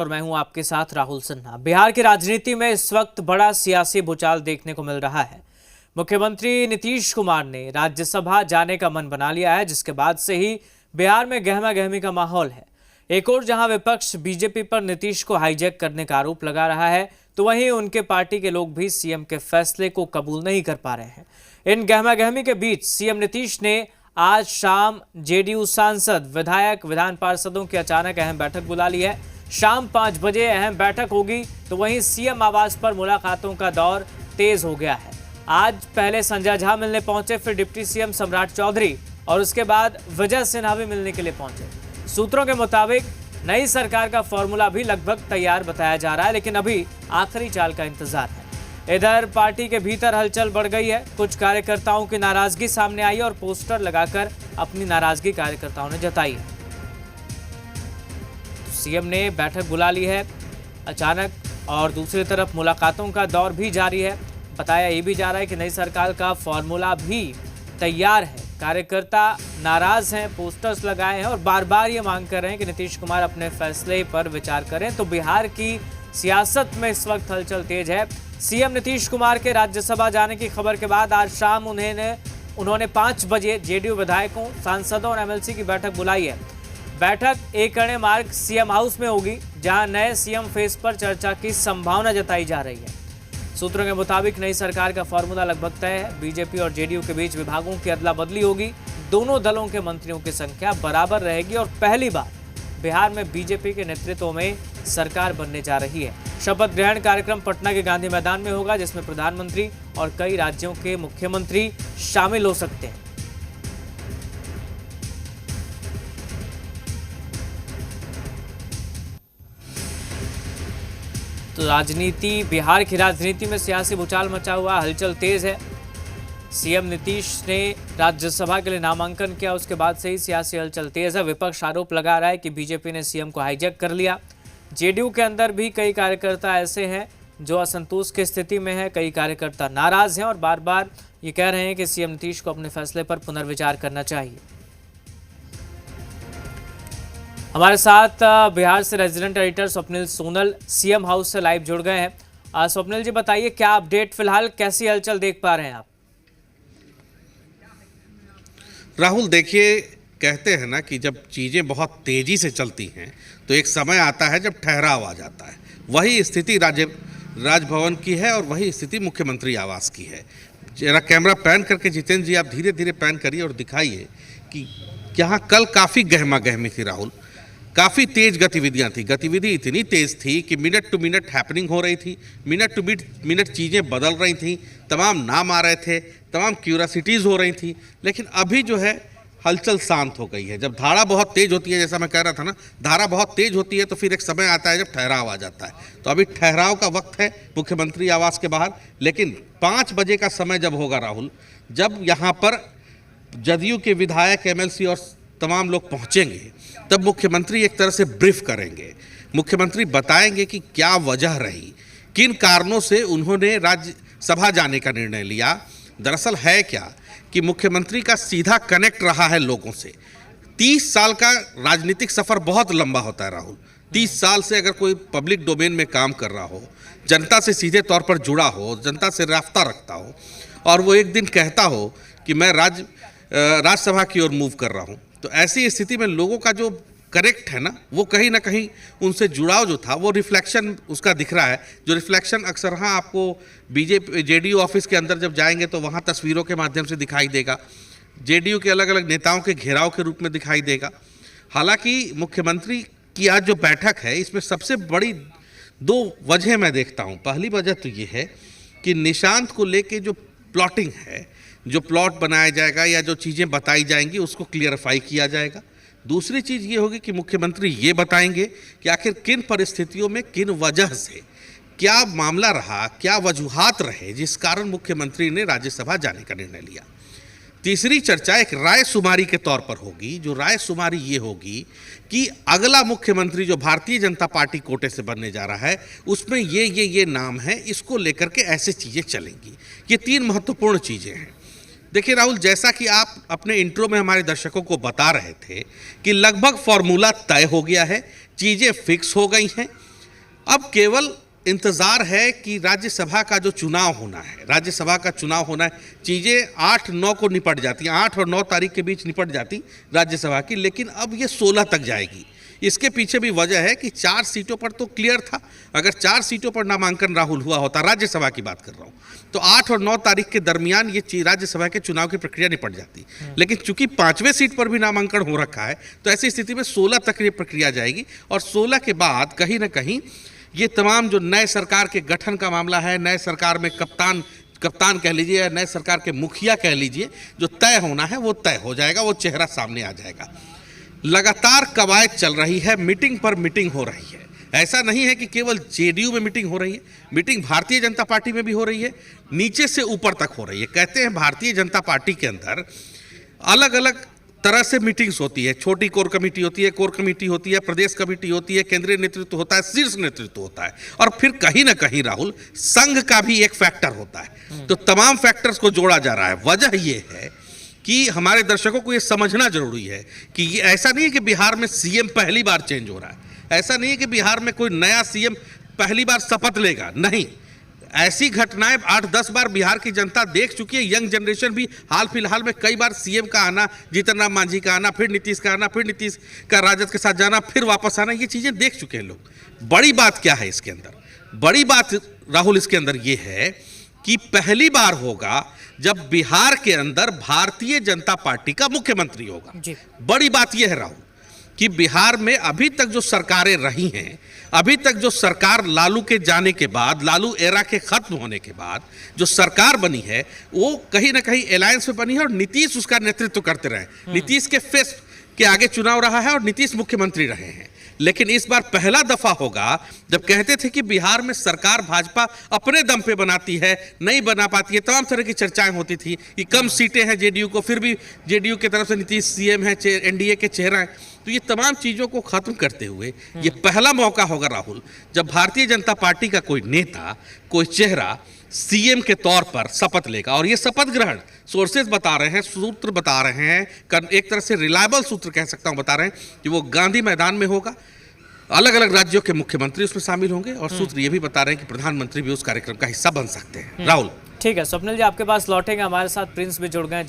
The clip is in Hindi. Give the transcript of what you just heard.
और मैं हूं आपके साथ राहुल सिन्हा। बिहार की राजनीति में इस वक्त बड़ा सियासी भूचाल देखने को मिल रहा है। मुख्यमंत्री नीतीश कुमार ने राज्यसभा जाने का मन बना लिया है, जिसके बाद से ही बिहार में गहमा गहमी का माहौल है। एक और जहां विपक्ष बीजेपी पर नीतीश को हाईजैक करने का आरोप लगा रहा है, तो वहीं उनके पार्टी के लोग भी सीएम के फैसले को कबूल नहीं कर पा रहे हैं। इन गहमा गहमी के बीच सीएम नीतीश ने आज शाम जेडीयू सांसद, विधायक, विधान पार्षदों की अचानक अहम बैठक बुला ली है। शाम 5 बजे अहम बैठक होगी, तो वहीं सीएम आवास पर मुलाकातों का दौर तेज हो गया है। आज पहले संजय झा मिलने पहुंचे, फिर डिप्टी सीएम सम्राट चौधरी और उसके बाद विजय सिन्हा भी मिलने के लिए पहुंचे। सूत्रों के मुताबिक नई सरकार का फॉर्मूला भी लगभग तैयार बताया जा रहा है, लेकिन अभी आखिरी चाल का इंतजार है। इधर पार्टी के भीतर हलचल बढ़ गई है। कुछ कार्यकर्ताओं की नाराजगी सामने आई और पोस्टर लगाकर अपनी नाराजगी कार्यकर्ताओं ने जताई है। सीएम ने बैठक बुला ली है अचानक, और दूसरी तरफ मुलाकातों का दौर भी जारी है। बताया ये भी जा रहा है कि नई सरकार का फॉर्मूला भी तैयार है। कार्यकर्ता नाराज हैं, पोस्टर्स लगाए हैं और बार बार ये मांग कर रहे हैं कि नीतीश कुमार अपने फैसले पर विचार करें। तो बिहार की सियासत में इस वक्त हलचल तेज है। सीएम नीतीश कुमार के राज्यसभा जाने की खबर के बाद आज शाम उन्होंने 5 बजे जेडीयू विधायकों, सांसदों और एमएलसी की बैठक बुलाई है। बैठक एक अणे मार्ग सीएम हाउस में होगी, जहां नए सीएम फेस पर चर्चा की संभावना जताई जा रही है। सूत्रों के मुताबिक नई सरकार का फॉर्मूला लगभग तय है। बीजेपी और जेडीयू के बीच विभागों की अदला बदली होगी। दोनों दलों के मंत्रियों की संख्या बराबर रहेगी और पहली बार बिहार में बीजेपी के नेतृत्व में सरकार बनने जा रही है। शपथ ग्रहण कार्यक्रम पटना के गांधी मैदान में होगा, जिसमें प्रधानमंत्री और कई राज्यों के मुख्यमंत्री शामिल हो सकते हैं। तो राजनीति, बिहार की राजनीति में सियासी भूचाल मचा हुआ, हलचल तेज है। सीएम नीतीश ने राज्यसभा के लिए नामांकन किया, उसके बाद से ही सियासी हलचल तेज है। विपक्ष आरोप लगा रहा है कि बीजेपी ने सीएम को हाईजैक कर लिया। जेडीयू के अंदर भी कई कार्यकर्ता ऐसे हैं जो असंतोष की स्थिति में है। कई कार्यकर्ता नाराज हैं और बार बार ये कह रहे हैं कि सीएम नीतीश को अपने फैसले पर पुनर्विचार करना चाहिए। हमारे साथ बिहार से resident editor Swapnil Sonal CM house से लाइव जुड़ गए हैं। स्वप्निल जी, बताइए क्या अपडेट, फिलहाल कैसी हलचल देख पा रहे हैं आप? राहुल, देखिए, कहते हैं ना कि जब चीज़ें बहुत तेज़ी से चलती हैं तो एक समय आता है जब ठहराव आ जाता है। वही स्थिति राजभवन की है और वही स्थिति मुख्यमंत्री आवास की है। जरा कैमरा पैन करके जितेंद्र जी, आप धीरे धीरे पैन करिए और दिखाइए कि यहाँ कल काफ़ी गहमा गहमी थी राहुल। काफ़ी तेज़ गतिविधियाँ थी। गतिविधि इतनी तेज़ थी कि मिनट टू मिनट हैपनिंग हो रही थी, मिनट टू मिनट चीज़ें बदल रही थी, तमाम नाम आ रहे थे, तमाम क्यूरियोसिटीज़ हो रही थी। लेकिन अभी जो है हलचल शांत हो गई है। जब धारा बहुत तेज़ होती है, जैसा मैं कह रहा था ना, धारा बहुत तेज़ होती है तो फिर एक समय आता है जब ठहराव आ जाता है। तो अभी ठहराव का वक्त है मुख्यमंत्री आवास के बाहर। लेकिन 5 बजे का समय जब होगा राहुल, जब यहाँ पर जदयू के विधायक, एमएलसी और तमाम लोग पहुँचेंगे, तब मुख्यमंत्री एक तरह से ब्रीफ करेंगे। मुख्यमंत्री बताएंगे कि क्या वजह रही, किन कारणों से उन्होंने राज्यसभा जाने का निर्णय लिया। दरअसल है क्या कि मुख्यमंत्री का सीधा कनेक्ट रहा है लोगों से। 30 साल का राजनीतिक सफ़र बहुत लंबा होता है राहुल। 30 साल से अगर कोई पब्लिक डोमेन में काम कर रहा हो, जनता से सीधे तौर पर जुड़ा हो, जनता से राब्ता रखता हो, और वो एक दिन कहता हो कि मैं राज्यसभा की ओर मूव कर रहा हूँ, तो ऐसी स्थिति में लोगों का जो करेक्ट है ना, वो कहीं ना कहीं उनसे जुड़ाव जो था वो रिफ्लेक्शन उसका दिख रहा है। जो रिफ्लेक्शन अक्सर हाँ आपको बीजेपी जेडीयू ऑफिस के अंदर जब जाएंगे तो वहाँ तस्वीरों के माध्यम से दिखाई देगा, जेडीयू के अलग अलग नेताओं के घेराव के रूप में दिखाई देगा। हालांकि मुख्यमंत्री की आज जो बैठक है, इसमें सबसे बड़ी 2 वजह मैं देखता हूँ। पहली वजह तो ये है कि निशांत को लेके जो प्लॉटिंग है, जो प्लॉट बनाया जाएगा या जो चीज़ें बताई जाएंगी, उसको क्लियरफाई किया जाएगा। दूसरी चीज़ ये होगी कि मुख्यमंत्री ये बताएंगे कि आखिर किन परिस्थितियों में, किन वजह से, क्या मामला रहा, क्या वजूहात रहे जिस कारण मुख्यमंत्री ने राज्यसभा जाने का निर्णय लिया। तीसरी चर्चा एक राय शुमारी के तौर पर होगी। जो राय शुमारी ये होगी कि अगला मुख्यमंत्री जो भारतीय जनता पार्टी कोटे से बनने जा रहा है, उसमें ये नाम है, इसको लेकर के ऐसे चीज़ें चलेंगी। ये 3 महत्वपूर्ण चीज़ें हैं। देखिए राहुल, जैसा कि आप अपने इंट्रो में हमारे दर्शकों को बता रहे थे कि लगभग फॉर्मूला तय हो गया है, चीज़ें फिक्स हो गई हैं। अब केवल इंतजार है कि राज्यसभा का जो चुनाव होना है, राज्यसभा का चुनाव होना है, चीज़ें 8-9 को निपट जाती हैं, 8 और 9 तारीख के बीच निपट जाती राज्यसभा की, लेकिन अब ये 16 तक जाएगी। इसके पीछे भी वजह है कि 4 सीटों पर तो क्लियर था, अगर 4 सीटों पर नामांकन राहुल हुआ होता, राज्यसभा की बात कर रहा हूँ, तो 8 और 9 तारीख के दरमियान ये राज्यसभा के चुनाव की प्रक्रिया निपट जाती। लेकिन चूंकि 5वें सीट पर भी नामांकन हो रखा है, तो ऐसी स्थिति में 16 तक ये प्रक्रिया जाएगी और 16 के बाद कहीं ना कहीं ये तमाम जो नए सरकार के गठन का मामला है, नए सरकार में कप्तान कह लीजिए या नए सरकार के मुखिया कह लीजिए, जो तय होना है वो तय हो जाएगा, वो चेहरा सामने आ जाएगा। लगातार कवायद चल रही है, मीटिंग पर मीटिंग हो रही है। ऐसा नहीं है कि केवल जेडीयू में मीटिंग हो रही है, मीटिंग भारतीय जनता पार्टी में भी हो रही है, नीचे से ऊपर तक हो रही है। कहते हैं भारतीय जनता पार्टी के अंदर अलग अलग तरह से मीटिंग्स होती है, छोटी कोर कमेटी होती है, कोर कमेटी होती है, प्रदेश कमेटी होती है, केंद्रीय नेतृत्व होता है, शीर्ष नेतृत्व होता है, और फिर कहीं ना कहीं राहुल संघ का भी एक फैक्टर होता है। तो तमाम फैक्टर्स को जोड़ा जा रहा है। वजह यह है कि हमारे दर्शकों को यह समझना जरूरी है कि ये ऐसा नहीं है कि बिहार में सीएम पहली बार चेंज हो रहा है, ऐसा नहीं है कि बिहार में कोई नया सीएम पहली बार शपथ लेगा, नहीं। ऐसी घटनाएं 8-10 बार बिहार की जनता देख चुकी है। यंग जनरेशन भी हाल फिलहाल में कई बार सीएम का आना, जीतन राम मांझी का आना, फिर नीतीश का आना, फिर नीतीश का राजद के साथ जाना, फिर वापस आना, ये चीज़ें देख चुके हैं लोग। बड़ी बात क्या है इसके अंदर? बड़ी बात राहुल इसके अंदर ये है कि पहली बार होगा जब बिहार के अंदर भारतीय जनता पार्टी का मुख्यमंत्री होगा। बड़ी बात यह है राहुल कि बिहार में अभी तक जो सरकारें रही हैं, अभी तक जो सरकार लालू के जाने के बाद, लालू एरा के खत्म होने के बाद जो सरकार बनी है, वो कहीं ना कहीं अलायंस में बनी है और नीतीश उसका नेतृत्व करते रहे। नीतीश के फेस के आगे चुनाव रहा है और नीतीश मुख्यमंत्री रहे हैं। लेकिन इस बार पहला दफा होगा जब कहते थे कि बिहार में सरकार भाजपा अपने दम पे बनाती है, नहीं बना पाती है, तमाम तरह की चर्चाएं होती थी कि कम सीटें हैं जेडीयू को, फिर भी जेडीयू की तरफ से नीतीश सीएम है, एनडीए के चेहरा है। तो ये तमाम चीज़ों को खत्म करते हुए ये पहला मौका होगा राहुल, जब भारतीय जनता पार्टी का कोई नेता, कोई चेहरा सीएम के तौर पर शपथ लेगा। और ये शपथ ग्रहण सोर्सेज बता रहे हैं, सूत्र बता रहे हैं, एक तरह से रिलायबल सूत्र कह सकता हूं, बता रहे हैं कि वो गांधी मैदान में होगा। अलग अलग राज्यों के मुख्यमंत्री उसमें शामिल होंगे और सूत्र ये भी बता रहे हैं कि प्रधानमंत्री भी उस कार्यक्रम का हिस्सा बन सकते हैं। राहुल, ठीक है स्वप्निल जी, आपके पास लौटेंगे, हमारे साथ प्रिंस भी जुड़ गए।